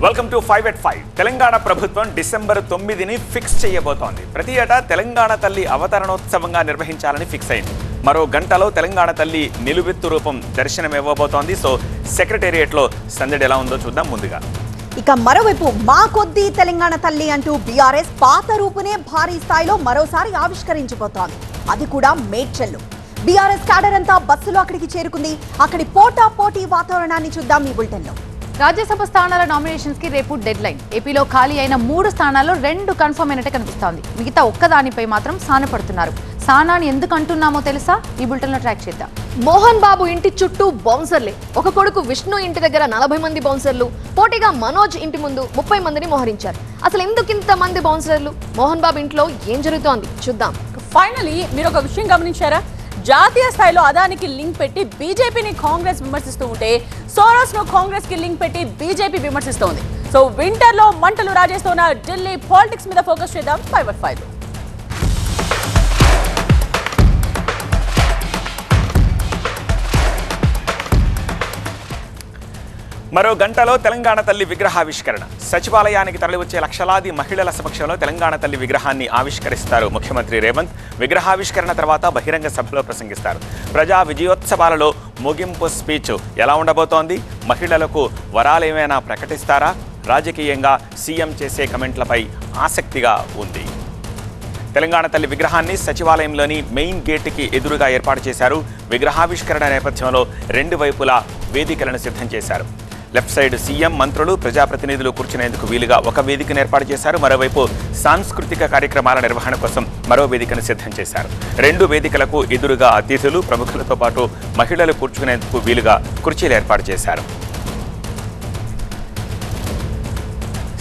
Welcome to 5 at 5. Telangana ప్రభుత్వం December 9ని fix చేయబోతోంది. ప్రతి ఏటా తెలంగాణ తల్లి అవతరణోత్సవంగా నిర్వహించాలని ఫిక్స్ అయింది. మరో గంటలో తెలంగాణ తల్లి నిలువెత్తు రూపం దర్శనమివ్వబోతోంది. సో సెక్రటేరియట్లో సందడి ఎలా ఉందో చూద్దాం ముందుగా. ఇక మరోవైపు మా కొద్ది తెలంగాణ తల్లి అంటూ బీఆర్ఎస్ పాత రూపునే భారీ స్థాయిలో మరోసారి ఆవిష్కరించబోతోంది. అది కూడా మేడ్చల్లో. బీఆర్ఎస్ క్యాడర్ అంతా బస్సులో అక్కడికి చేరుకుంది. అక్కడి పోటీ వాతావరణాన్ని చూద్దాం ఈ బులెటిన్లో. రాజ్యసభ స్థానాల నామినేషన్స్ కి రేపు డెడ్ లైన్. ఏపీలో ఖాళీ అయిన 3 స్థానాల్లో 2 కన్ఫర్మ్ అయినట్టు కనిపిస్తోంది. మిగతా ఒక్కదానిపై మాత్రం సానపడుతున్నారు. సానాని ఎందుకు అంటున్నామో తెలుసా? ఈ బులెటిన్లో ట్రాక్ చేద్దాం. మోహన్ బాబు ఇంటి చుట్టూ బౌన్సర్లే. ఒక కొడుకు విష్ణు ఇంటి దగ్గర 40 మంది బౌన్సర్లు, పోటీగా మనోజ్ ఇంటి ముందు 30 మందిని మోహరించారు. అసలు ఎందుకు ఇంత మంది బౌన్సర్లు? మోహన్ బాబు ఇంట్లో ఏం జరుగుతోంది చూద్దాం. ఫైనలీ మీరు ఒక విషయం గమనించారా? జాతీయ స్థాయిలో అదానికి లింక్ పెట్టి బీజేపీని కాంగ్రెస్ విమర్శిస్తూ ఉంటే సోరోస్ ను కాంగ్రెస్ కి లింక్ పెట్టి బీజేపీ విమర్శిస్తోంది. సో వింటర్ లో మంటలు రాజేస్తున్న ఢిల్లీ పాలిటిక్స్ మీద ఫోకస్ చేద్దాం 5 at 5. మరో గంటలో తెలంగాణ తల్లి విగ్రహావిష్కరణ. సచివాలయానికి తరలివచ్చే లక్షలాది మహిళల సమక్షంలో తెలంగాణ తల్లి విగ్రహాన్ని ఆవిష్కరిస్తారు ముఖ్యమంత్రి రేవంత్. విగ్రహావిష్కరణ తర్వాత బహిరంగ సభలో ప్రసంగిస్తారు. ప్రజా విజయోత్సవాలలో ముగింపు స్పీచ్ ఎలా ఉండబోతోంది? మహిళలకు వరాలేమైనా ప్రకటిస్తారా? రాజకీయంగా సీఎం చేసే కమెంట్లపై ఆసక్తిగా ఉంది. తెలంగాణ తల్లి విగ్రహాన్ని సచివాలయంలోని మెయిన్ గేట్కి ఎదురుగా ఏర్పాటు చేశారు. విగ్రహావిష్కరణ నేపథ్యంలో 2 వైపులా వేదికలను సిద్ధం చేశారు. లెఫ్ట్ సైడ్ సీఎం, మంత్రులు, ప్రజాప్రతినిధులు కూర్చునేందుకు వీలుగా ఒక వేదికను ఏర్పాటు చేశారు. మరోవైపు సాంస్కృతిక కార్యక్రమాల నిర్వహణ కోసం మరో వేదికను సిద్ధం చేశారు. 2 వేదికలకు ఎదురుగా అతిథులు, ప్రముఖులతో పాటు మహిళలు కూర్చునేందుకు వీలుగా కుర్చీలు ఏర్పాటు చేశారు.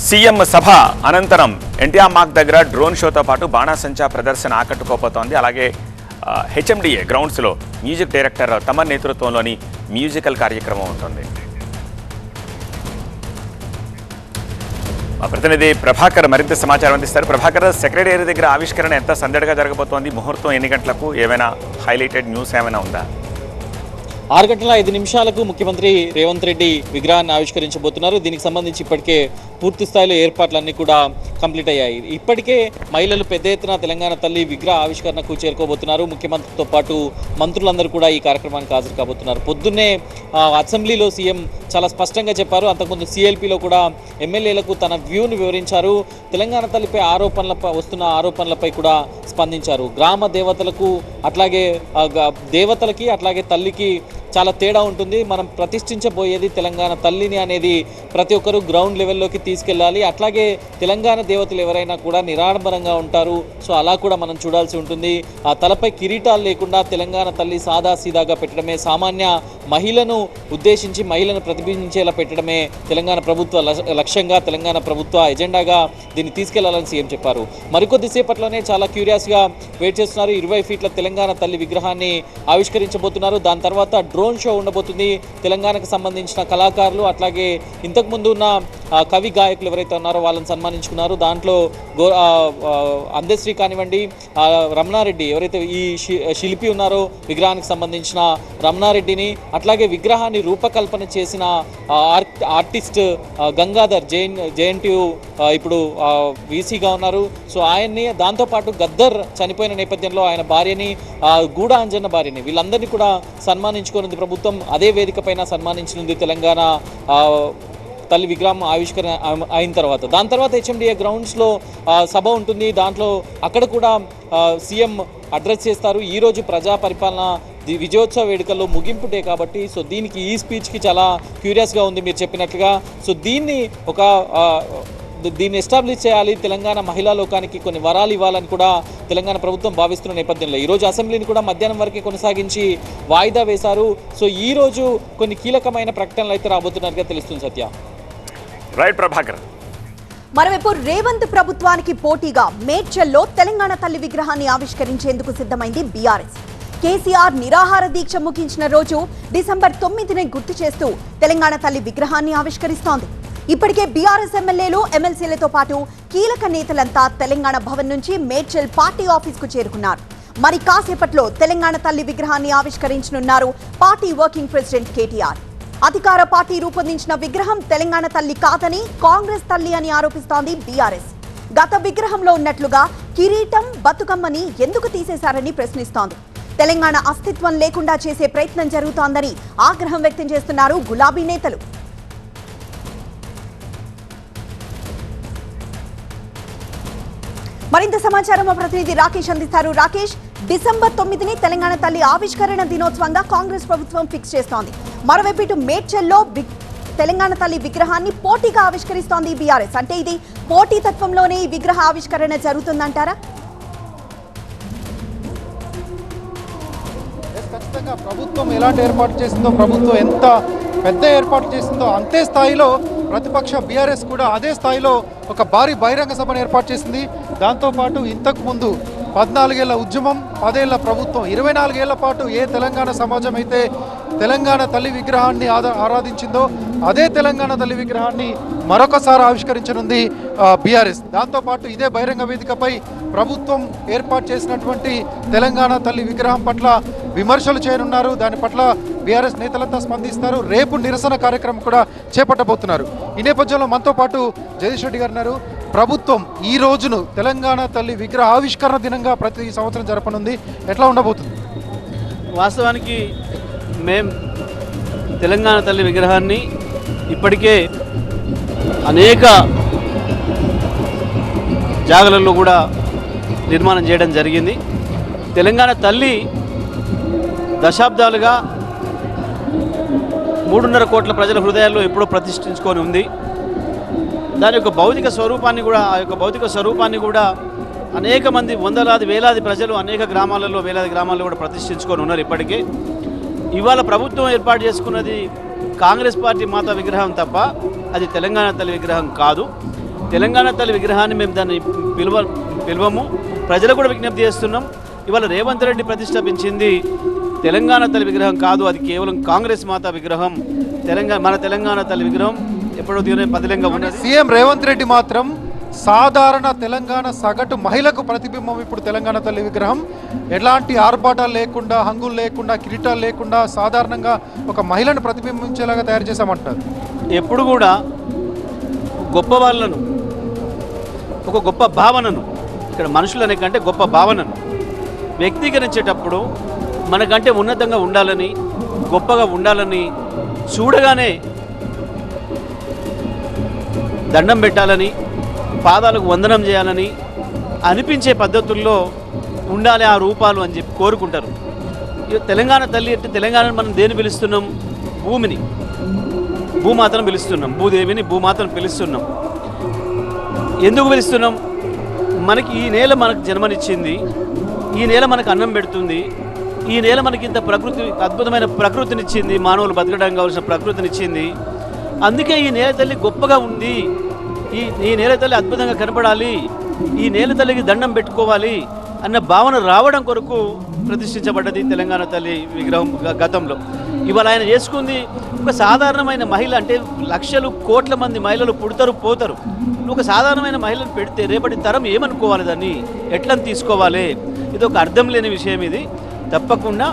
సీఎం సభ అనంతరం ఎన్టీఆర్ మార్గ్ దగ్గర డ్రోన్ షోతో పాటు బాణాసంచా ప్రదర్శన ఆకట్టుకోబోతోంది. అలాగే హెచ్ఎండిఏ గ్రౌండ్స్లో మ్యూజిక్ డైరెక్టర్ తమన్ నేతృత్వంలోని మ్యూజికల్ కార్యక్రమం ఉంటుంది. మా ప్రతినిధి ప్రభాకర్ మరింత సమాచారం అందిస్తారు. ప్రభాకర్, సెక్రటేరియట్ దగ్గర ఆవిష్కరణ ఎంత సందడిగా జరగబోతోంది? ముహూర్తం ఎన్ని గంటలకు? ఏమైనా హైలైటెడ్ న్యూస్ ఏమైనా ఉందా? 6:05 ముఖ్యమంత్రి రేవంత్ రెడ్డి విగ్రహాన్ని ఆవిష్కరించబోతున్నారు. దీనికి సంబంధించి ఇప్పటికే పూర్తి స్థాయిలో ఏర్పాట్లన్నీ కూడా కంప్లీట్ అయ్యాయి. ఇప్పటికే మహిళలు పెద్ద ఎత్తున తెలంగాణ తల్లి విగ్రహ ఆవిష్కరణకు చేరుకోబోతున్నారు. ముఖ్యమంత్రితో పాటు మంత్రులందరూ కూడా ఈ కార్యక్రమానికి హాజరు కాబోతున్నారు. పొద్దున్నే అసెంబ్లీలో సీఎం చాలా స్పష్టంగా చెప్పారు. అంతకుముందు సిఎల్పిలో కూడా ఎమ్మెల్యేలకు తన వ్యూను వివరించారు. తెలంగాణ తల్లిపై వస్తున్న ఆరోపణలపై కూడా స్పందించారు. గ్రామ దేవతలకు అట్లాగే దేవతలకి అట్లాగే తల్లికి చాలా తేడా ఉంటుంది. మనం ప్రతిష్ఠించబోయేది తెలంగాణ తల్లిని అనేది ప్రతి ఒక్కరూ గ్రౌండ్ లెవెల్లోకి తీసుకెళ్ళాలి. అట్లాగే తెలంగాణ దేవతలు ఎవరైనా కూడా నిరాడంబరంగా ఉంటారు. సో అలా కూడా మనం చూడాల్సి ఉంటుంది. ఆ తలపై కిరీటాలు లేకుండా తెలంగాణ తల్లి సాదాసీదాగా పెట్టడమే, సామాన్య మహిళను ఉద్దేశించి మహిళను ప్రతిబింబించేలా పెట్టడమే తెలంగాణ ప్రభుత్వ లక్ష్యంగా, తెలంగాణ ప్రభుత్వ ఎజెండాగా దీన్ని తీసుకెళ్లాలని సీఎం చెప్పారు. మరికొద్దిసేపట్లోనే చాలా క్యూరియాస్గా వెయిట్ చేస్తున్నారు. 20 ఫీట్ల తెలంగాణ తల్లి విగ్రహాన్ని ఆవిష్కరించబోతున్నారు. దాని తర్వాత డ్రోన్ షో ఉండబోతుంది. తెలంగాణకు సంబంధించిన కళాకారులు అట్లాగే ఇంతకుముందు ఉన్న కవి గాయకులు ఎవరైతే ఉన్నారో వాళ్ళని సన్మానించుకున్నారు. దాంట్లో అందశ్రీ కానివ్వండి, రమణారెడ్డి ఎవరైతే ఈ శిల్పి ఉన్నారో విగ్రహానికి సంబంధించిన రమణారెడ్డిని, అట్లాగే విగ్రహాన్ని రూపకల్పన చేసిన ఆర్టిస్ట్ గంగాధర్ జేఎన్టీయూ ఇప్పుడు వీసీగా ఉన్నారు. సో ఆయన్ని, దాంతోపాటు గద్దర్ చనిపోయిన నేపథ్యంలో ఆయన భార్యని, గూడ అంజన్న భార్యని, వీళ్ళందరినీ కూడా సన్మానించుకున్నది ప్రభుత్వం. అదే వేదిక పైన సన్మానించనుంది తెలంగాణ తల్లి విగ్రహం ఆవిష్కరణ అయిన తర్వాత. దాని తర్వాత హెచ్ఎండిఏ గ్రౌండ్స్లో సభ ఉంటుంది. దాంట్లో అక్కడ కూడా సీఎం అడ్రస్ చేస్తారు. ఈరోజు ప్రజా పరిపాలన విజయోత్సవ వేడుకల్లో ముగింపు డే కాబట్టి సో దీనికి ఈ స్పీచ్కి చాలా క్యూరియస్గా ఉంది మీరు చెప్పినట్లుగా. సో దీన్ని ఎస్టాబ్లిష్ చేయాలి. తెలంగాణ మహిళా లోకానికి కొన్ని వరాలు ఇవ్వాలని కూడా తెలంగాణ ప్రభుత్వం భావిస్తున్న నేపథ్యంలో ఈరోజు అసెంబ్లీని కూడా మధ్యాహ్నం వరకే కొనసాగించి వాయిదా వేశారు. సో ఈరోజు కొన్ని కీలకమైన ప్రకటనలు అయితే రాబోతున్నట్టుగా తెలుస్తుంది. సత్య, రైట్ ప్రభాకర్. మరోవైపు రేవంత్ ప్రభుత్వానికి పోటీగా మేడ్చల్లో తెలంగాణ తల్లి విగ్రహాన్ని ఆవిష్కరించేందుకు సిద్ధమైంది బీఆర్ఎస్. కేసీఆర్ నిరాహార దీక్ష ముగించిన రోజు డిసెంబర్ 9ని గుర్తు చేస్తూ తెలంగాణ తల్లి విగ్రహాన్ని ఆవిష్కరిస్తోంది. ఇప్పటికే బీఆర్ఎస్ ఎమ్మెల్యేలు, ఎమ్మెల్సీలతో పాటు కీలక నేతలంతా తెలంగాణ భవన్ నుంచి మేడ్చల్ పార్టీ ఆఫీస్కు చేరుకున్నారు. మరి కాసేపట్లో తెలంగాణ తల్లి విగ్రహాన్ని ఆవిష్కరించనున్నారు పార్టీ వర్కింగ్ ప్రెసిడెంట్ కేటీఆర్. అధికార పార్టీ రూపొందించిన విగ్రహం తెలంగాణ తల్లి కాదని కాంగ్రెస్ తల్లి అని ఆరోపిస్తోంది బీఆర్ఎస్. గత విగ్రహంలో ఉన్నట్లుగా కిరీటం బతుకమ్మని ఎందుకు తీసేశారని ప్రశ్నిస్తోంది. తెలంగాణ అస్తిత్వం లేకుండా చేసే ప్రయత్నం జరుగుతోందని ఆగ్రహం వ్యక్తం చేస్తున్నారు గులాబీ నేతలు. మరింత సమాచారం మా ప్రతినిధి రాకేష్ అందిస్తారు. రాకేష్, డిసెంబర్ 9ని తెలంగాణ తల్లి ఆవిష్కరణ దినోత్సవంగా కాంగ్రెస్ ప్రభుత్వం ఫిక్స్ చేస్తోంది. మరోవైపు ఇటు మేడ్చల్లో తెలంగాణ తల్లి విగ్రహాన్ని పోటీగా ఆవిష్కరిస్తోంది బీఆర్ఎస్. అంటే ఇది పోటీతత్వంలోనే ఈ విగ్రహ ఆవిష్కరణ జరుగుతుందంటారా? ఖచ్చితంగా ప్రభుత్వం ఎలాంటి ఏర్పాటు చేసిందో, ప్రభుత్వం ఎంత పెద్ద ఏర్పాటు చేసిందో అంతే స్థాయిలో ప్రతిపక్ష బీఆర్ఎస్ కూడా అదే స్థాయిలో ఒక భారీ బహిరంగ సభను ఏర్పాటు చేసింది. దాంతోపాటు ఇంతకు ముందు 14 ఏళ్ల ఉద్యమం, 10 ఏళ్ల ప్రభుత్వం, 24 ఏళ్ల పాటు ఏ తెలంగాణ సమాజం అయితే తెలంగాణ తల్లి విగ్రహాన్ని ఆరాధించిందో అదే తెలంగాణ తల్లి విగ్రహాన్ని మరొకసారి ఆవిష్కరించనుంది బీఆర్ఎస్. దాంతోపాటు ఇదే బహిరంగ వేదికపై ప్రభుత్వం ఏర్పాటు చేసినటువంటి తెలంగాణ తల్లి విగ్రహం పట్ల విమర్శలు చేయనున్నారు. దాని పట్ల బీఆర్ఎస్ నేతలంతా స్పందిస్తారు. రేపు నిరసన కార్యక్రమం కూడా చేపట్టబోతున్నారు. ఈ నేపథ్యంలో మనతో పాటు జగదీష్ రెడ్డి గారు ఉన్నారు. ప్రభుత్వం ఈ రోజును తెలంగాణ తల్లి విగ్రహ ఆవిష్కరణ దినంగా ప్రతి సంవత్సరం జరపనుంది. ఎట్లా ఉండబోతుంది? వాస్తవానికి మేము తెలంగాణ తల్లి విగ్రహాన్ని ఇప్పటికే అనేక జాగాలలో కూడా నిర్మాణం చేయడం జరిగింది. తెలంగాణ తల్లి దశాబ్దాలుగా 3.5 కోట్ల ప్రజల హృదయాల్లో ఎప్పుడో ప్రతిష్ఠించుకొని ఉంది. దాని యొక్క భౌతిక స్వరూపాన్ని కూడా అనేక మంది వందలాది వేలాది ప్రజలు అనేక గ్రామాలలో వేలాది గ్రామాల్లో కూడా ప్రతిష్ఠించుకొని ఉన్నారు. ఇప్పటికే ఇవాళ ప్రభుత్వం ఏర్పాటు చేసుకున్నది కాంగ్రెస్ పార్టీ మాతా విగ్రహం తప్ప అది తెలంగాణ తల్లి విగ్రహం కాదు. తెలంగాణ తల్లి విగ్రహాన్ని మేము దాన్ని పిలువము. ప్రజలు కూడా విజ్ఞప్తి చేస్తున్నాం. ఇవాళ రేవంత్ రెడ్డి ప్రతిష్ఠాపించింది తెలంగాణ తల్లి విగ్రహం కాదు, అది కేవలం కాంగ్రెస్ మాతా విగ్రహం. మన తెలంగాణ తల్లి విగ్రహం ఎప్పుడో పదిలంగా ఉన్నది. సీఎం రేవంత్ రెడ్డి మాత్రం సాధారణ తెలంగాణ సగటు మహిళకు ప్రతిబింబం ఇప్పుడు తెలంగాణ తల్లి విగ్రహం. ఎలాంటి ఆర్భాటాలు లేకుండా, హంగులు లేకుండా, కిరీటాలు లేకుండా సాధారణంగా ఒక మహిళను ప్రతిబింబించేలాగా తయారు చేశామంటారు. ఎప్పుడు కూడా గొప్ప వాళ్ళను, ఒక గొప్ప భావనను, ఇక్కడ మనుషులనే కంటే గొప్ప భావనను వ్యక్తీకరించేటప్పుడు మనకంటే ఉన్నతంగా ఉండాలని, గొప్పగా ఉండాలని, చూడగానే దండం పెట్టాలని, పాదాలకు వందనం చేయాలని అనిపించే పద్ధతుల్లో ఉండాలి ఆ రూపాలు అని చెప్పి కోరుకుంటారు. తెలంగాణ తల్లి అంటే తెలంగాణను మనం దేని పిలుస్తున్నాం? భూమిని, భూమాతను పిలుస్తున్నాం, భూదేవిని, భూమాతను పిలుస్తున్నాం. ఎందుకు పిలుస్తున్నాం? మనకి ఈ నేల మనకు జన్మనిచ్చింది, ఈ నేల మనకు అన్నం పెడుతుంది, ఈ నేల మనకి ఇంత అద్భుతమైన ప్రకృతినిచ్చింది, మానవులు బతకడానికి కావాల్సిన ప్రకృతినిచ్చింది. అందుకే ఈ నేల తల్లి గొప్పగా ఉంది, ఈ నేల తల్లి అద్భుతంగా కనపడాలి, ఈ నేల తల్లికి దండం పెట్టుకోవాలి అన్న భావన రావడం కొరకు ప్రతిష్ఠించబడ్డది తెలంగాణ తల్లి విగ్రహం గతంలో. ఇవాళ ఆయన చేసుకుంది ఒక సాధారణమైన మహిళ. అంటే లక్షలు కోట్ల మంది మహిళలు పుడతారు పోతారు. ఒక సాధారణమైన మహిళను పెడితే రేపటి తరం ఏమనుకోవాలి, దాన్ని ఎట్లా తీసుకోవాలి? ఇది ఒక అర్థం లేని విషయం. ఇది తప్పకుండా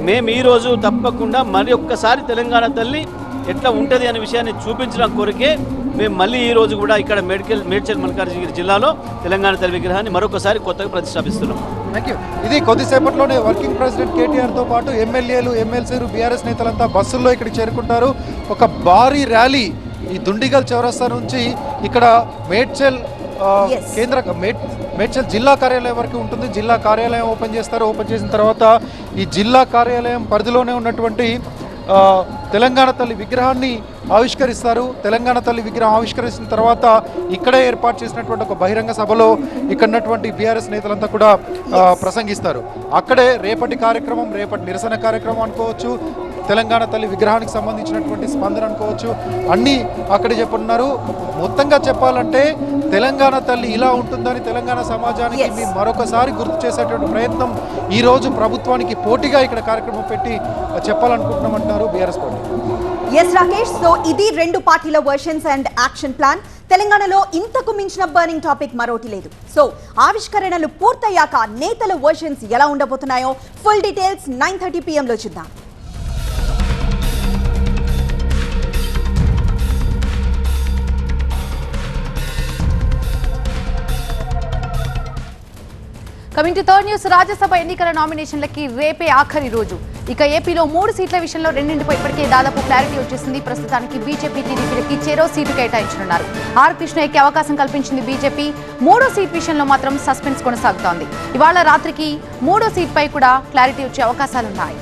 మేము ఈరోజు తప్పకుండా మరి ఒక్కసారి తెలంగాణ తల్లి ఎట్లా ఉంటుంది అనే విషయాన్ని చూపించడం కొరకే మేము మళ్ళీ ఈరోజు కూడా ఇక్కడ మేడ్చల్ మల్కాజ్గిరి జిల్లాలో తెలంగాణ తల్లి విగ్రహాన్ని మరొకసారి కొత్తగా ప్రతిష్టాపిస్తున్నాం. Thank you. ఇది కొద్దిసేపట్లోనే వర్కింగ్ ప్రెసిడెంట్ కేటీఆర్తో పాటు ఎమ్మెల్యేలు, ఎమ్మెల్సీలు, బీఆర్ఎస్ నేతలంతా బస్సుల్లో ఇక్కడికి చేరుకుంటారు. ఒక భారీ ర్యాలీ ఈ దుండిగల్ చౌరస్తా నుంచి ఇక్కడ మేడ్చల్ మేడ్చల్ జిల్లా కార్యాలయం వరకు ఉంటుంది. జిల్లా కార్యాలయం ఓపెన్ చేస్తారు. ఓపెన్ చేసిన తర్వాత ఈ జిల్లా కార్యాలయం పరిధిలోనే ఉన్నటువంటి తెలంగాణ తల్లి విగ్రహాన్ని ఆవిష్కరిస్తారు. తెలంగాణ తల్లి విగ్రహం ఆవిష్కరించిన తర్వాత ఇక్కడే ఏర్పాటు చేసినటువంటి ఒక బహిరంగ సభలో ఇక్కడ ఉన్నటువంటి బీఆర్ఎస్ నేతలంతా కూడా ప్రసంగిస్తారు. అక్కడే రేపటి కార్యక్రమం, రేపటి నిరసన కార్యక్రమం అనుకోవచ్చు, తెలంగాణ తల్లి విగ్రహానికి సంబంధించినటువంటి స్పందన అనుకోవచ్చు, అన్నీ అక్కడే చెప్పున్నారు. మొత్తంగా చెప్పాలంటే తెలంగాణ తల్లి ఇలా ఉంటుందని తెలంగాణ సమాజానికి మేము మరొకసారి గుర్తు చేసేటువంటి ప్రయత్నం ఈరోజు ప్రభుత్వానికి పోటీగా ఇక్కడ కార్యక్రమం పెట్టి చెప్పాలనుకుంటున్నామంటున్నారు BRS party. S Rakesh, so ఇది 2 పార్టీల వర్షన్స్ అండ్ యాక్షన్ ప్లాన్. తెలంగాణలో ఇంతకు మించిన బర్నింగ్ టాపిక్ మరోటి లేదు. సో ఆవిష్కరణలు పూర్తయ్యాక నేతల వర్షన్స్ ఎలా ఉండబోతున్నాయో ఫుల్ డీటెయిల్స్ 9:30 PM లో చూద్దాం. Coming to third news. Rajya Sabha ఎన్నికల నామినేషన్లకి రేపే ఆఖరి రోజు. ఇక ఏపీలో 3 సీట్ల విషయంలో రెండింటిపై ఇప్పటికే దాదాపు క్లారిటీ వచ్చేసింది. ప్రస్తుతానికి బీజేపీ టీడీపీలకి చెరో సీటు కేటాయించనున్నారు. ఆర్ కృష్ణయ్యకి అవకాశం కల్పించింది బీజేపీ. 3వ సీట్ విషయంలో మాత్రం సస్పెన్స్ కొనసాగుతోంది. ఇవాళ రాత్రికి 3వ సీట్పై కూడా క్లారిటీ వచ్చే అవకాశాలున్నాయి.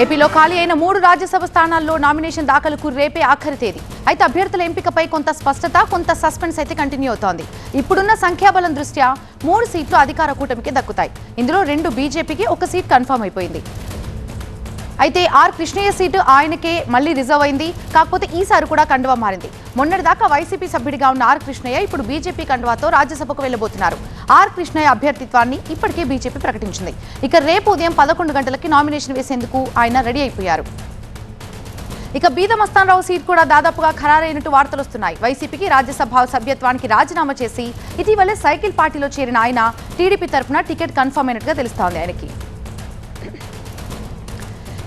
ఏపీలో ఖాళీ అయిన 3 రాజ్యసభ స్థానాల్లో నామినేషన్ దాఖలుకు రేపే ఆఖరి తేదీ. అయితే అభ్యర్థుల ఎంపికపై కొంత స్పష్టత, కొంత సస్పెన్స్ అయితే కంటిన్యూ అవుతోంది. ఇప్పుడున్న సంఖ్యాబలం దృష్ట్యా 3 సీట్లు అధికార కూటమికి దక్కుతాయి. ఇందులో 2 బీజేపీకి, 1 సీట్ కన్ఫర్మ్ అయిపోయింది. అయితే ఆర్ కృష్ణయ్య సీటు ఆయనకే మళ్లీ రిజర్వ్ అయింది. కాకపోతే ఈసారి కూడా కండువా మారింది. మొన్నటిదాకా వైసీపీ సభ్యుడిగా ఉన్న ఆర్ కృష్ణయ్య ఇప్పుడు బీజేపీ కండువాతో రాజ్యసభకు వెళ్లబోతున్నారు. ఆర్ కృష్ణయ్య అభ్యర్థిత్వాన్ని ఇప్పటికే బీజేపీ ప్రకటించింది. ఇక రేపు ఉదయం 11 గంటలకి నామినేషన్ వేసేందుకు ఆయన రెడీ అయిపోయారు. ఇక బీద మస్తాన్రావు సీట్ కూడా దాదాపుగా ఖరారైనట్టు వార్తలు వస్తున్నాయి. వైసీపీకి రాజ్యసభ సభ్యత్వానికి రాజీనామా చేసి ఇటీవలే సైకిల్ పార్టీలో చేరిన ఆయన టీడీపీ తరఫున టికెట్ కన్ఫర్మ్ అయినట్టుగా తెలుస్తోంది ఆయనకి.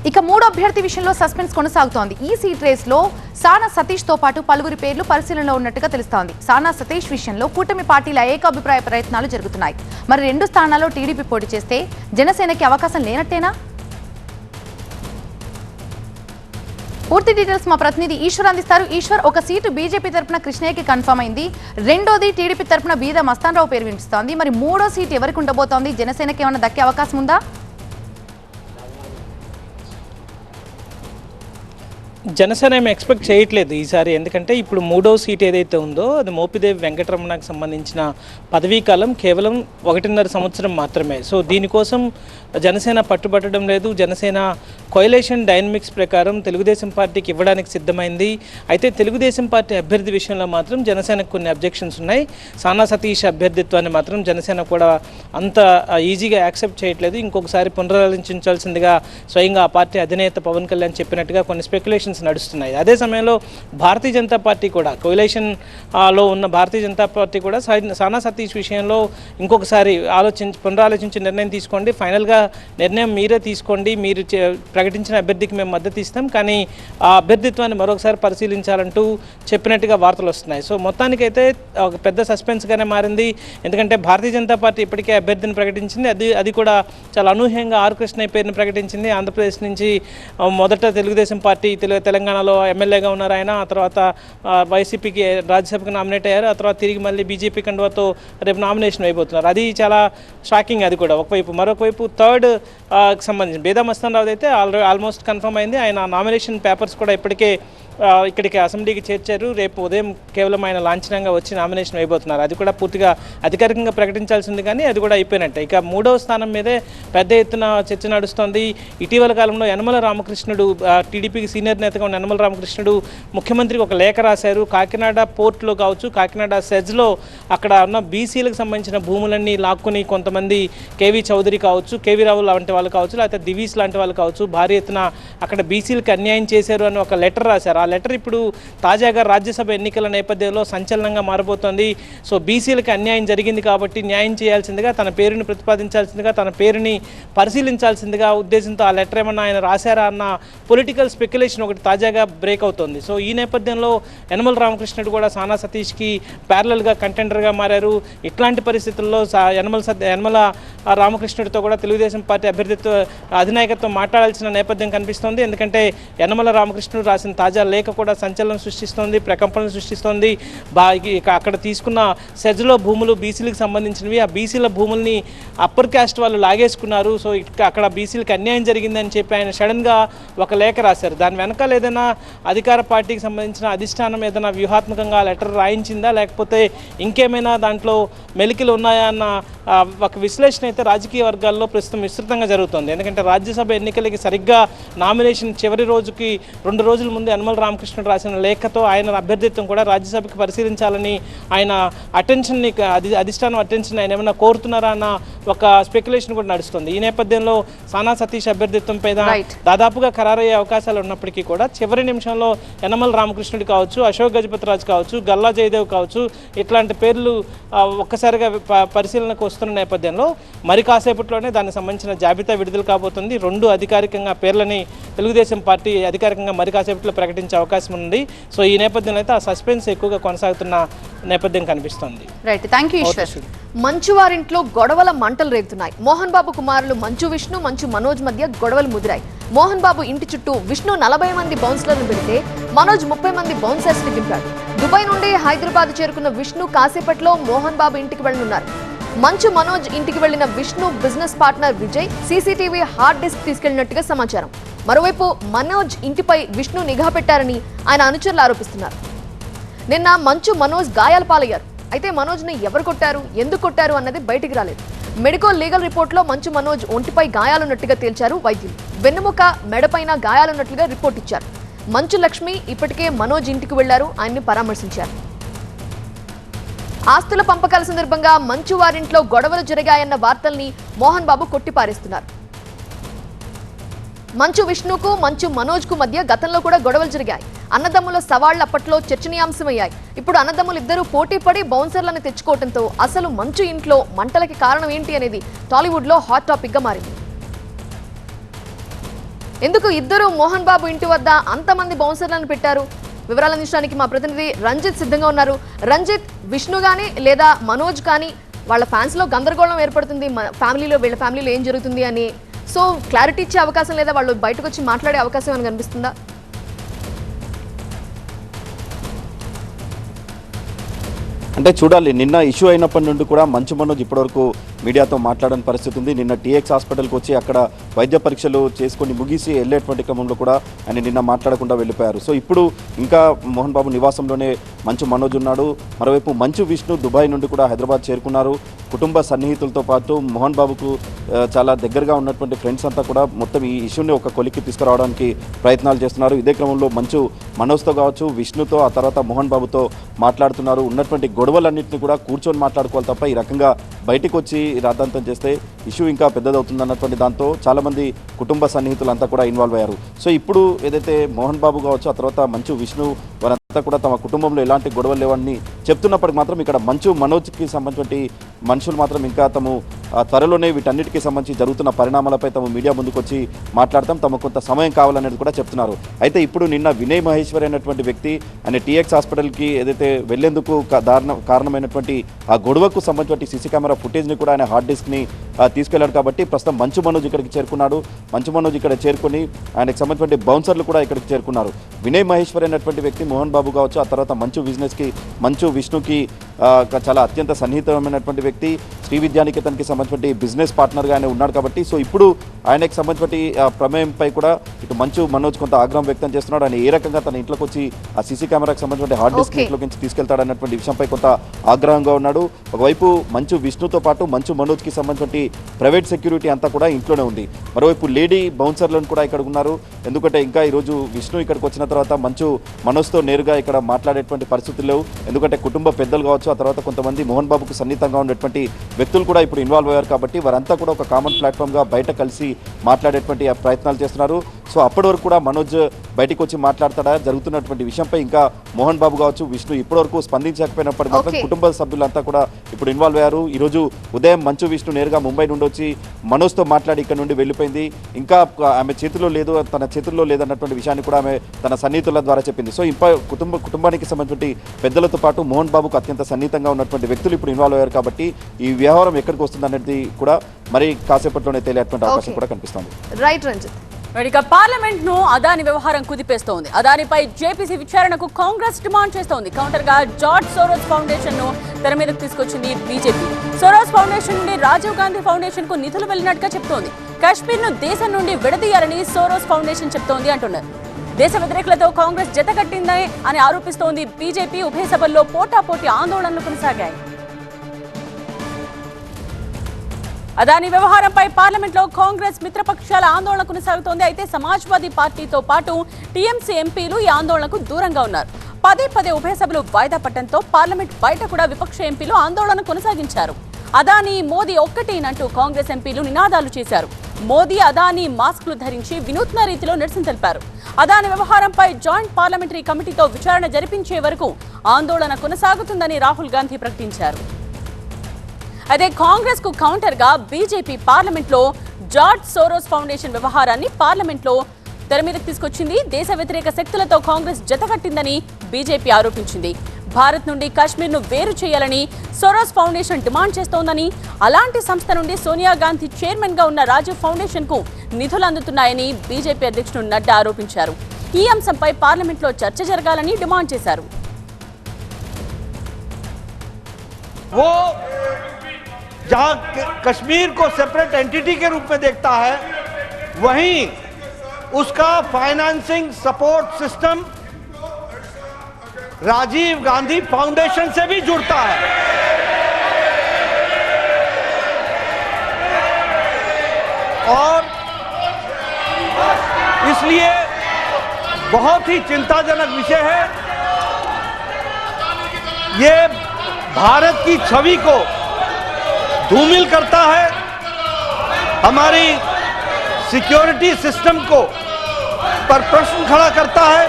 ఇక 3వ అభ్యర్థి విషయంలో సస్పెన్స్ కొనసాగుతోంది. ఈ సీట్ రేస్లో సానా సతీష్ తో పాటు పలువురి పేర్లు పరిశీలనలో ఉన్నట్టుగా తెలుస్తోంది. సానా సతీష్ విషయంలో కూటమి పార్టీల ఏకాభిప్రాయ ప్రయత్నాలు జరుగుతున్నాయి. మరి 2 స్థానాల్లో టీడీపీ పోటీ చేస్తే జనసేనకి అవకాశం లేనట్టేనా? పూర్తి డీటెయిల్స్ మా ప్రతినిధి ఈశ్వర్ అందిస్తారు. ఈశ్వర్, 1 సీటు బీజేపీ తరఫున కృష్ణయ్యకి కన్ఫర్మ్ అయింది. 2వది టీడీపీ తరఫున బీద మస్తాన్రావు పేరు వినిపిస్తోంది. మరి 3వ సీటు ఎవరికి ఉండబోతోంది? జనసేనకి ఏమైనా దక్కే అవకాశం ఉందా? జనసేన ఏమి ఎక్స్పెక్ట్ చేయట్లేదు ఈసారి. ఎందుకంటే ఇప్పుడు 3వ సీట్ ఏదైతే ఉందో అది మోపిదేవి వెంకటరమణకు సంబంధించిన పదవీ కాలం కేవలం 1.5 సంవత్సరం మాత్రమే. సో దీనికోసం జనసేన పట్టుబట్టడం లేదు. జనసేన కోయలేషన్ డైనమిక్స్ ప్రకారం తెలుగుదేశం పార్టీకి ఇవ్వడానికి సిద్ధమైంది. అయితే తెలుగుదేశం పార్టీ అభ్యర్థి విషయంలో మాత్రం జనసేనకు కొన్ని అబ్జెక్షన్స్ ఉన్నాయి. సానా సతీష్ అభ్యర్థిత్వాన్ని మాత్రం జనసేన కూడా అంత ఈజీగా యాక్సెప్ట్ చేయట్లేదు. ఇంకొకసారి పునరాలోచించాల్సిందిగా స్వయంగా ఆ పార్టీ అధినేత పవన్ కళ్యాణ్ చెప్పినట్టుగా కొన్ని స్పెక్యులేషన్స్ నడుస్తున్నాయి. అదే సమయంలో భారతీయ జనతా పార్టీ కూడా కోయలేషన్లో ఉన్న భారతీయ జనతా పార్టీ కూడా సానా సతీష్ విషయంలో ఇంకొకసారి పునరాలోచించి నిర్ణయం తీసుకోండి, ఫైనల్గా నిర్ణయం మీరే తీసుకోండి, మీరు ప్రకటించిన అభ్యర్థికి మేము మద్దతు ఇస్తాం, కానీ ఆ అభ్యర్థిత్వాన్ని మరొకసారి పరిశీలించాలంటూ చెప్పినట్టుగా వార్తలు వస్తున్నాయి. సో మొత్తానికైతే ఒక పెద్ద సస్పెన్స్గానే మారింది. ఎందుకంటే భారతీయ జనతా పార్టీ ఇప్పటికే అభ్యర్థిని ప్రకటించింది. అది కూడా చాలా అనూహ్యంగా ఆర్ కృష్ణయ్య పేరుని ప్రకటించింది. ఆంధ్రప్రదేశ్ నుంచి మొదట తెలుగుదేశం పార్టీ తెలంగాణలో ఎమ్మెల్యేగా ఉన్నారు ఆయన. ఆ తర్వాత వైసీపీకి రాజ్యసభకు నామినేట్ అయ్యారు. ఆ తర్వాత తిరిగి మళ్ళీ బీజేపీ కండువాతో రేపు నామినేషన్ అయిపోతున్నారు. అది చాలా షాకింగ్. అది కూడా ఒకవైపు. మరొక వైపు థర్డ్ సంబంధించి బేదా మస్తాన్రావు అయితే ఆల్మోస్ట్ కన్ఫర్మ్ అయింది. ఆయన నామినేషన్ పేపర్స్ కూడా ఇప్పటికే ఇక్కడికి అసెంబ్లీకి చేర్చారు. రేపు ఉదయం కేవలం ఆయన లాంఛనంగా వచ్చి నామినేషన్ వేయబోతున్నారు. అది కూడా పూర్తిగా అధికారికంగా ప్రకటించాల్సింది, కానీ అది కూడా అయిపోయినట్టే. ఇక 3వ స్థానం మీదే పెద్ద ఎత్తున చర్చ నడుస్తోంది. ఇటీవల కాలంలో యనమల రామకృష్ణుడు, టీడీపీకి సీనియర్ నేతగా ఉన్న యనమల రామకృష్ణుడు ముఖ్యమంత్రికి ఒక లేఖ రాశారు. కాకినాడ పోర్టులో కావచ్చు, కాకినాడ సెజ్లో అక్కడ ఉన్న బీసీలకు సంబంధించిన భూములన్నీ లాక్కుని కొంతమంది కేవీ చౌదరి కావచ్చు, కేవీ రావు లాంటి వాళ్ళు కావచ్చు, లేకపోతే దివీస్ లాంటి వాళ్ళు కావచ్చు, భారీ ఎత్తున అక్కడ బీసీలకు అన్యాయం చేశారు అని ఒక లెటర్ రాశారు. ఆ లెటర్ ఇప్పుడు తాజాగా రాజ్యసభ ఎన్నికల నేపథ్యంలో సంచలనంగా మారబోతోంది. సో బీసీలకు అన్యాయం జరిగింది కాబట్టి న్యాయం చేయాల్సిందిగా, తన పేరుని ప్రతిపాదించాల్సిందిగా, తన పేరుని పరిశీలించాల్సిందిగా ఉద్దేశంతో ఆ లెటర్ ఏమన్నా ఆయన రాశారా అన్న పొలిటికల్ స్పెక్యులేషన్ ఒకటి తాజాగా బ్రేక్ అవుతోంది. సో ఈ నేపథ్యంలో యనమల రామకృష్ణుడు కూడా సానా సతీష్కి ప్యారలల్గా కంటెండర్గా మారారు. ఇట్లాంటి పరిస్థితుల్లో యనమల రామకృష్ణుడితో కూడా తెలుగుదేశం పార్టీ అభ్యర్థిత్వ అధినాయకత్వం మాట్లాడాల్సిన నేపథ్యం కనిపిస్తోంది. ఎందుకంటే యనమల రామకృష్ణుడు రాసిన తాజా లేఖ కూడా సంచలనం సృష్టిస్తోంది, ప్రకంపనలు సృష్టిస్తోంది. అక్కడ తీసుకున్న సెజ్లో భూములు బీసీలకు సంబంధించినవి. ఆ బీసీల భూముల్ని అప్పర్ క్యాస్ట్ వాళ్ళు లాగేసుకున్నారు. సో అక్కడ బీసీలకు అన్యాయం జరిగిందని చెప్పి ఆయన సడన్గా ఒక లేఖ రాశారు. దాని వెనకాల ఏదైనా అధికార పార్టీకి సంబంధించిన అధిష్టానం ఏదైనా వ్యూహాత్మకంగా లెటర్ రాయించిందా, లేకపోతే ఇంకేమైనా దాంట్లో మెలికలు ఉన్నాయా అన్న ఒక విశ్లేషణ అయితే రాజకీయ వర్గాల్లో ప్రస్తుతం విస్తృతంగా జరుగుతుంది. ఎందుకంటే రాజ్యసభ ఎన్నికలకి సరిగ్గా నామినేషన్ చివరి రోజుకి 2 రోజుల ముందు యనమల రామకృష్ణుడు రాసిన లేఖతో ఆయన అభ్యర్థిత్వం కూడా రాజ్యసభకి పరిశీలించాలని ఆయన అధిష్టానం అటెన్షన్ ఆయన ఏమైనా కోరుతున్నారా అన్న ఒక స్పెక్యులేషన్ కూడా నడుస్తుంది. ఈ నేపథ్యంలో సానా సతీష్ అభ్యర్థిత్వం పైన Right. దాదాపుగా ఖరారయ్యే అవకాశాలు ఉన్నప్పటికీ కూడా చివరి నిమిషంలో యనమల రామకృష్ణుడు కావచ్చు, అశోక్ గజపతిరాజు కావచ్చు, గల్లా జయదేవ్ కావచ్చు, ఇట్లాంటి పేర్లు ఒక్కసారిగా పరిశీలనకు వస్తున్న నేపథ్యంలో మరి కాసేపట్లోనే దానికి సంబంధించిన జాబితా విడుదల కాబోతుంది. 2 అధికారికంగా పేర్లని తెలుగుదేశం పార్టీ అధికారికంగా మరి కాసేపట్లో ప్రకటించే అవకాశం ఉంది. సో ఈ నేపథ్యంలో అయితే ఆ సస్పెన్స్ ఎక్కువగా కొనసాగుతున్న నేపథ్యం కనిపిస్తుంది. Right, thank you Eshwar. Manchu వారింట్లో గొడవల మంటలు రేగుతున్నాయి. మోహన్ బాబు కుమారులు మంచు విష్ణు, మంచు మనోజ్ మధ్య గొడవలు ముదిరాయి. మోహన్ బాబు ఇంటి చుట్టూ విష్ణు 40 మంది బౌన్సర్లను పెడితే మనోజ్ 30 మంది బౌన్సర్స్ ని దింపాడు. దుబాయ్ నుండి హైదరాబాద్ చేరుకున్న విష్ణు కాసేపట్లో మోహన్ బాబు ఇంటికి వెళ్లనున్నారు. మంచు మనోజ్ ఇంటికి వెళ్లిన Vishnu business partner Vijay CCTV hard disk తీసుకెళ్లినట్టుగా సమాచారం. మరోవైపు మనోజ్ ఇంటిపై విష్ణు నిఘా పెట్టారని ఆయన అనుచరులు ఆరోపిస్తున్నారు. నిన్న మంచు మనోజ్ గాయాల పాలయ్యారు. అయితే మనోజ్ని ఎవరు కొట్టారు, ఎందుకు కొట్టారు అన్నది బయటికి రాలేదు. మెడికల్ లీగల్ రిపోర్ట్లో మంచు మనోజ్ ఒంటిపై గాయాలున్నట్టుగా తేల్చారు వైద్యులు. వెన్నుముక, మెడపైన గాయాలున్నట్లుగా రిపోర్ట్ ఇచ్చారు. మంచు లక్ష్మి ఇప్పటికే మనోజ్ ఇంటికి వెళ్లారు, ఆయన్ని పరామర్శించారు. ఆస్తుల పంపకాల సందర్భంగా మంచు వారింట్లో గొడవలు జరిగాయన్న వార్తల్ని మోహన్ బాబు కొట్టిపారేస్తున్నారు. మంచు విష్ణుకు, మంచు మనోజ్కు మధ్య గతంలో కూడా గొడవలు జరిగాయి. అన్నదమ్ముల సవాళ్లు అప్పట్లో చర్చనీయాంశమయ్యాయి. ఇప్పుడు అన్నదమ్ములు ఇద్దరు పోటీ పడి బౌన్సర్లను తెచ్చుకోవడంతో అసలు మంచు ఇంట్లో మంటలకి కారణం ఏంటి అనేది టాలీవుడ్ లో హాట్ టాపిక్ గా మారింది. ఎందుకు ఇద్దరు మోహన్ బాబు ఇంటి వద్ద అంతమంది బౌన్సర్లను పెట్టారు? వివరాలు అందించడానికి మా ప్రతినిధి రంజిత్ సిద్ధంగా ఉన్నారు. రంజిత్, విష్ణు గానీ లేదా మనోజ్ కానీ వాళ్ళ ఫ్యాన్స్ లో గందరగోళం ఏర్పడుతుంది, వీళ్ళ ఫ్యామిలీలో ఏం జరుగుతుంది అని. సో క్లారిటీ ఇచ్చే అవకాశం లేదా, వాళ్ళు బయటకు వచ్చి మాట్లాడే అవకాశం ఏమైనా కనిపిస్తుందా? అంటే చూడాలి, నిన్న ఇష్యూ అయినప్పటి నుండి కూడా మంచు మనోజ్ ఇప్పటివరకు మీడియాతో మాట్లాడని పరిస్థితి ఉంది. నిన్న టీఎక్స్ హాస్పిటల్కి వచ్చి అక్కడ వైద్య పరీక్షలు చేసుకొని ముగిసి వెళ్ళేటువంటి క్రమంలో కూడా ఆయన నిన్న మాట్లాడకుండా వెళ్ళిపోయారు. సో ఇప్పుడు ఇంకా మోహన్ బాబు నివాసంలోనే మంచు మనోజ్ ఉన్నాడు. మరోవైపు మంచు విష్ణు దుబాయ్ నుండి కూడా హైదరాబాద్ చేరుకున్నారు. కుటుంబ సన్నిహితులతో పాటు మోహన్ బాబుకు చాలా దగ్గరగా ఉన్నటువంటి ఫ్రెండ్స్ అంతా కూడా మొత్తం ఈ ఇష్యూని ఒక కొలిక్కి తీసుకురావడానికి ప్రయత్నాలు చేస్తున్నారు. ఇదే క్రమంలో మంచు మనోజ్తో కావచ్చు, విష్ణుతో, ఆ తర్వాత మోహన్ బాబుతో మాట్లాడుతున్నారు. ఉన్నటువంటి గొడవలన్నింటినీ కూడా కూర్చొని మాట్లాడుకోవాలి తప్ప ఈ రకంగా బయటికి వచ్చి రాద్ధాంతం చేస్తే ఇష్యూ ఇంకా పెద్దదవుతుంది అన్నటువంటి దాంతో చాలామంది కుటుంబ సన్నిహితులంతా కూడా ఇన్వాల్వ్ అయ్యారు. సో ఇప్పుడు ఏదైతే మోహన్ బాబు కావచ్చు, ఆ తర్వాత మంచు విష్ణు వారంతా కూడా తమ కుటుంబంలో ఎలాంటి గొడవలు లేవని చెప్తున్నప్పటికీ మాత్రం ఇక్కడ మంచు మనోజ్కి సంబంధించిన మనుషులు మాత్రం ఇంకా తాము త్వరలోనే వీటన్నిటికీ సంబంధించి జరుగుతున్న పరిణామాలపై తాము మీడియా ముందుకు వచ్చి మాట్లాడతాం, తమకు కొంత సమయం కావాలనేది కూడా చెప్తున్నారు. అయితే ఇప్పుడు నిన్న వినయ్ మహేశ్వరి అనేటువంటి వ్యక్తి ఆయన టీఎక్స్ హాస్పిటల్కి ఏదైతే వెళ్లేందుకు కారణమైనటువంటి ఆ గొడవకు సంబంధించిన సీసీ కెమెరా ఫుటేజ్ని కూడా ఆయన హార్డ్ డిస్క్ని తీసుకెళ్లాడు. కాబట్టి ప్రస్తుతం మంచు మనోజ్ ఇక్కడికి చేరుకున్నాడు. మంచు మనోజ్ ఇక్కడ చేరుకుని ఆయనకు సంబంధించిన బౌన్సర్లు కూడా ఇక్కడికి చేరుకున్నారు. వినయ్ మహేశ్వరి అనేటువంటి వ్యక్తి మోహన్ బాబు కావచ్చు, ఆ తర్వాత మంచు విష్ణుకి చాలా అత్యంత సన్నిహితమైనటువంటి వ్యక్తి. శ్రీ విద్యానికేతన్కి సంబంధించిన బిజినెస్ పార్ట్నర్గా ఆయన ఉన్నాడు. కాబట్టి సో ఇప్పుడు ఆయనకు సంబంధించిన ప్రమేయంపై కూడా ఇటు మంచు మనోజ్ కొంత ఆగ్రహం వ్యక్తం చేస్తున్నాడు. ఆయన ఏ రకంగా తన ఇంట్లోకి వచ్చి ఆ సీసీ కెమెరాకి సంబంధించిన హార్డ్ డిస్క్ ఇంట్లోకి నుంచి తీసుకెళ్తాడన్నటువంటి విషయంపై కొంత ఆగ్రహంగా ఉన్నాడు. ఒకవైపు మంచు విష్ణుతో పాటు మంచు మనోజ్కి సంబంధించిన ప్రైవేట్ సెక్యూరిటీ అంతా కూడా ఇంట్లోనే ఉంది. మరోవైపు లేడీ బౌన్సర్లను కూడా ఇక్కడ ఉన్నారు. ఎందుకంటే ఇంకా ఈరోజు విష్ణు ఇక్కడికి వచ్చిన తర్వాత మంచు మనోజ్తో నేరుగా ఇక్కడ మాట్లాడేటువంటి పరిస్థితులు లేవు. ఎందుకంటే కుటుంబ పెద్దలు కావచ్చు, ఆ తర్వాత కొంతమంది మోహన్ బాబుకు సన్నిహితంగా ఉన్నటువంటి వ్యక్తులు కూడా ఇప్పుడు ఇన్వాల్వ్ అయ్యారు. కాబట్టి వారంతా కూడా ఒక కామన్ ప్లాట్ఫామ్గా బయట కలిసి మాట్లాడేటువంటి ప్రయత్నాలు చేస్తున్నారు. సో అప్పటి వరకు కూడా మనోజ్ బయటికి వచ్చి మాట్లాడతాడా జరుగుతున్నటువంటి విషయంపై ఇంకా మోహన్ బాబు కావచ్చు, విష్ణు ఇప్పటివరకు స్పందించకపోయినప్పటికీ మాత్రం కుటుంబ సభ్యులంతా కూడా ఇప్పుడు ఇన్వాల్వ్ అయ్యారు. ఈరోజు ఉదయం మంచు విష్ణు నేరుగా ముంబై నుండి వచ్చి మనోజ్తో మాట్లాడి ఇక్కడ నుండి వెళ్ళిపోయింది. ఇంకా ఆమె చేతిలో లేదు, తన చేతుల్లో లేదన్నటువంటి విషయాన్ని కూడా ఆమె తన సన్నిహితుల ద్వారా చెప్పింది. సో ఇంకా కుటుంబానికి సంబంధించిన పెద్దలతో పాటు మోహన్ బాబుకు అత్యంత సన్నిహితంగా ఉన్నటువంటి వ్యక్తులు ఇప్పుడు ఇన్వాల్వ్ అయ్యారు. కాబట్టి ఈ వ్యవహారం ఎక్కడికి వస్తుంది అనేది కూడా మరి కాసేపట్లోనే తెలియటువంటి అవకాశం కూడా కనిపిస్తుంది. రైట్ రంజిత్. ఇక పార్లమెంట్ ను అదాని వ్యవహారం కుదిపేస్తోంది. అదానిపై జేపీసీ విచారణకు కాంగ్రెస్ డిమాండ్ చేస్తోంది. కౌంటర్ గా జార్జ్ సోరోస్ ఫౌండేషన్ ను తెర మీదకు తీసుకొచ్చింది బీజేపీ. సోరోస్ ఫౌండేషన్ నుండి రాజీవ్ గాంధీ ఫౌండేషన్ కు నిధులు వెళ్లినట్టుగా చెప్తోంది. కాశ్మీర్ ను దేశం నుండి విడదీయాలని సోరోస్ ఫౌండేషన్ చెప్తోంది అంటున్నారు. దేశ వ్యతిరేకులతో కాంగ్రెస్ జతకట్టిందని అని ఆరోపిస్తోంది బీజేపీ. ఉభయ సభల్లో పోటాపోటీ ఆందోళనలు కొనసాగాయి. అదాని వ్యవహారంపై పార్లమెంట్ లో కాంగ్రెస్ మిత్రపక్షాల ఆందోళన కొనసాగుతోంది. అయితే సమాజ్వాదీ పార్టీతో పాటు టీఎంసీ ఎంపీలు ఈ ఆందోళనకు దూరంగా ఉన్నారు. పదే ఉభయ సభలు వాయిదా పట్టడంతో పార్లమెంట్ బయట కూడా విపక్ష ఎంపీలు ఆందోళన కొనసాగించారు. అదానీ మోదీ ఒక్కటేనంటూ కాంగ్రెస్ ఎంపీలు నినాదాలు చేశారు. మోదీ అదానీ మాస్కులు ధరించి వినూత్న రీతిలో నిరసన తెలిపారు. అదానీ వ్యవహారంపై జాయింట్ పార్లమెంటరీ కమిటీతో విచారణ జరిపించే వరకు ఆందోళన కొనసాగుతుందని రాహుల్ గాంధీ ప్రకటించారు. అదే కాంగ్రెస్ కు కౌంటర్ గా బీజేపీ పార్లమెంట్ లో జార్జ్ సోరోస్ ఫౌండేషన్ వ్యవహారాన్ని పార్లమెంట్ లో తెర మీదకు తీసుకొచ్చింది. దేశ వ్యతిరేక శక్తులతో కాంగ్రెస్ జతకట్టిందని బీజేపీ ఆరోపించింది. భారత్ నుండి కాశ్మీర్ ను వేరు చేయాలని సోరోస్ ఫౌండేషన్ డిమాండ్ చేస్తోందని, అలాంటి సంస్థ నుండి సోనియా గాంధీ చైర్మన్ గా ఉన్న రాజీవ్ ఫౌండేషన్ కు నిధులు అందుతున్నాయని బీజేపీ అధ్యక్షుడు నడ్డా ఆరోపించారు. ఈ అంశంపై పార్లమెంట్ లో చర్చ జరగాలని డిమాండ్ చేశారు. जहां कश्मीर को सेपरेट एंटिटी के रूप में देखता है, वहीं उसका financing support system Rajiv Gandhi foundation से भी जुड़ता है। और इसलिए बहुत ही चिंताजनक विषय है। ये भारत की छवि को धूमिल करता है, हमारी सिक्योरिटी सिस्टम को पर प्रश्न खड़ा करता है।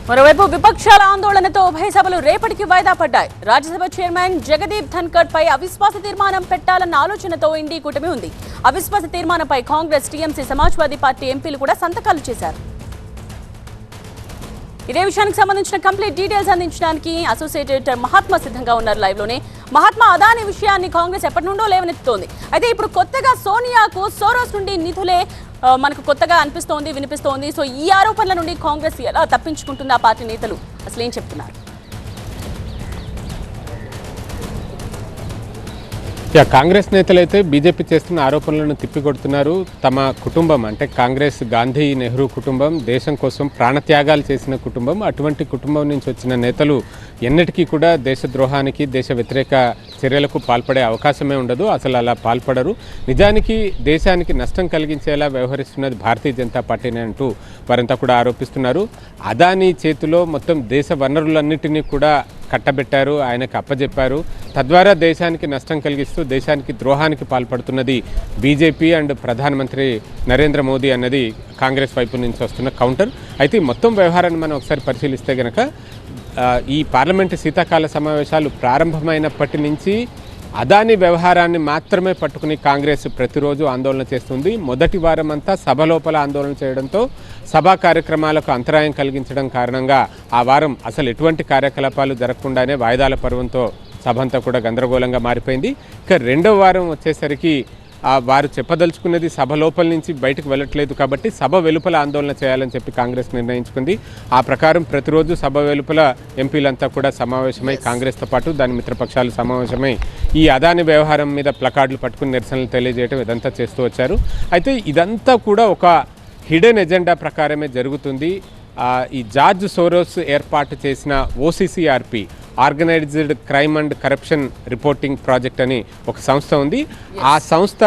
మరోవైపు విపక్షాల ఆందోళనతో ఉభయ సభలు రేపటికి వాయిదా పడ్డాయి. రాజ్యసభ చైర్మన్ జగదీప్ ధన్కర్ పై అవిశ్వాస తీర్మానం పెట్టాలన్న ఆలోచనతో ఇండీ కూటమి ఉంది. అవిశ్వాస తీర్మానంపై కాంగ్రెస్, టీఎంసీ, సమాజ్వాదీ పార్టీ ఎంపీలు కూడా సంతకాలు చేశారు. ఇదే విషయానికి సంబంధించిన కంప్లీట్ డీటెయిల్స్ అందించడానికి అసోసియేటెడ్ మహాత్మా సిద్ధంగా ఉన్నారు లైవ్ లోనే. మహాత్మా, అదానీ విషయాన్ని కాంగ్రెస్ ఎప్పటి నుండో లేవనెత్తుతోంది. అయితే ఇప్పుడు కొత్తగా సోనియాకు సోరోస్ నుండి నిధులే మనకు కొత్తగా అనిపిస్తోంది, వినిపిస్తోంది. సో ఈ ఆరోపణల నుండి కాంగ్రెస్ ఎలా తప్పించుకుంటుంది? ఆ పార్టీ నేతలు అసలు ఏం చెప్తున్నారు? కాంగ్రెస్ నేతలైతే బీజేపీ చేస్తున్న ఆరోపణలను తిప్పికొడుతున్నారు. తమ కుటుంబం అంటే కాంగ్రెస్, గాంధీ, నెహ్రూ కుటుంబం దేశం కోసం ప్రాణత్యాగాలు చేసిన కుటుంబం. అటువంటి కుటుంబం నుంచి వచ్చిన నేతలు ఎన్నటికీ కూడా దేశద్రోహానికి, దేశ వ్యతిరేక చర్యలకు పాల్పడే అవకాశమే ఉండదు. అసలు అలా పాల్పడరు. నిజానికి దేశానికి నష్టం కలిగించేలా వ్యవహరిస్తున్నది భారతీయ జనతా పార్టీనే అంటూ వారంతా కూడా ఆరోపిస్తున్నారు. అదానీ చేతిలో మొత్తం దేశ వనరులన్నిటినీ కూడా కట్టబెట్టారు, ఆయనకు అప్పజెప్పారు. తద్వారా దేశానికి నష్టం కలిగిస్తూ దేశానికి ద్రోహానికి పాల్పడుతున్నది బీజేపీ అండ్ ప్రధానమంత్రి నరేంద్ర మోదీ అన్నది కాంగ్రెస్ వైపు నుంచి వస్తున్న కౌంటర్. అయితే మొత్తం వ్యవహారాన్ని మనం ఒకసారి పరిశీలిస్తే గనక ఈ పార్లమెంటు శీతాకాల సమావేశాలు ప్రారంభమైనప్పటి నుంచి అదానీ వ్యవహారాన్ని మాత్రమే పట్టుకుని కాంగ్రెస్ ప్రతిరోజు ఆందోళన చేస్తుంది. మొదటి వారం అంతా సభ లోపల ఆందోళన చేయడంతో సభా కార్యక్రమాలకు అంతరాయం కలిగించడం కారణంగా ఆ వారం అసలు ఎటువంటి కార్యకలాపాలు జరగకుండానే వాయిదాల పర్వంతో సభ అంతా కూడా గందరగోళంగా మారిపోయింది. ఇక రెండో వారం వచ్చేసరికి వారు చెప్పదలుచుకున్నది సభ లోపల నుంచి బయటకు వెళ్ళట్లేదు కాబట్టి సభ వెలుపల ఆందోళన చేయాలని చెప్పి కాంగ్రెస్ నిర్ణయించుకుంది. ఆ ప్రకారం ప్రతిరోజు సభ వెలుపల ఎంపీలంతా కూడా సమావేశమై కాంగ్రెస్తో పాటు దాని మిత్రపక్షాలు సమావేశమై ఈ అదానీ వ్యవహారం మీద ప్లకార్డులు పట్టుకుని నిరసనలు తెలియజేయడం ఇదంతా చేస్తూ వచ్చారు. అయితే ఇదంతా కూడా ఒక హిడెన్ ఎజెండా ప్రకారమే జరుగుతుంది. ఈ జార్జ్ సోరోస్ ఏర్పాటు చేసిన OCCRP, organised crime and corruption reporting project అని ఒక సంస్థ ఉంది. ఆ సంస్థ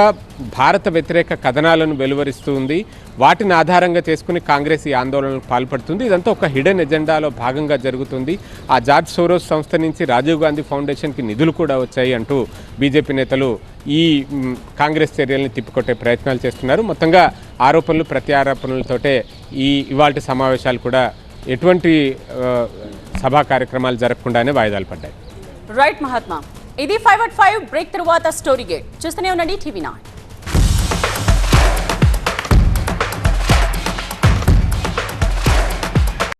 భారత వ్యతిరేక కథనాలను వెలువరిస్తూ ఉంది. వాటిని ఆధారంగా చేసుకుని కాంగ్రెస్ ఈ ఆందోళనకు పాల్పడుతుంది. ఇదంతా ఒక హిడెన్ ఎజెండాలో భాగంగా జరుగుతుంది. ఆ జార్జ్ సోరోస్ సంస్థ నుంచి రాజీవ్ గాంధీ ఫౌండేషన్కి నిధులు కూడా వచ్చాయి అంటూ బీజేపీ నేతలు ఈ కాంగ్రెస్ చర్యల్ని తిప్పికొట్టే ప్రయత్నాలు చేస్తున్నారు. మొత్తంగా ఆరోపణలు ప్రత్యారోపణలతోటే ఇవాల్టి సమావేశాలు కూడా ఎటువంటి సభా కార్యక్రమాలు జరగకుండానే వాయిదాలు పడ్డాయి. రైట్ మహాత్మా, ఇది 5 at 5 బ్రేక్ తరువాత స్టోరీ గేట్ చూస్తూనే ఉండండి టీవీ9.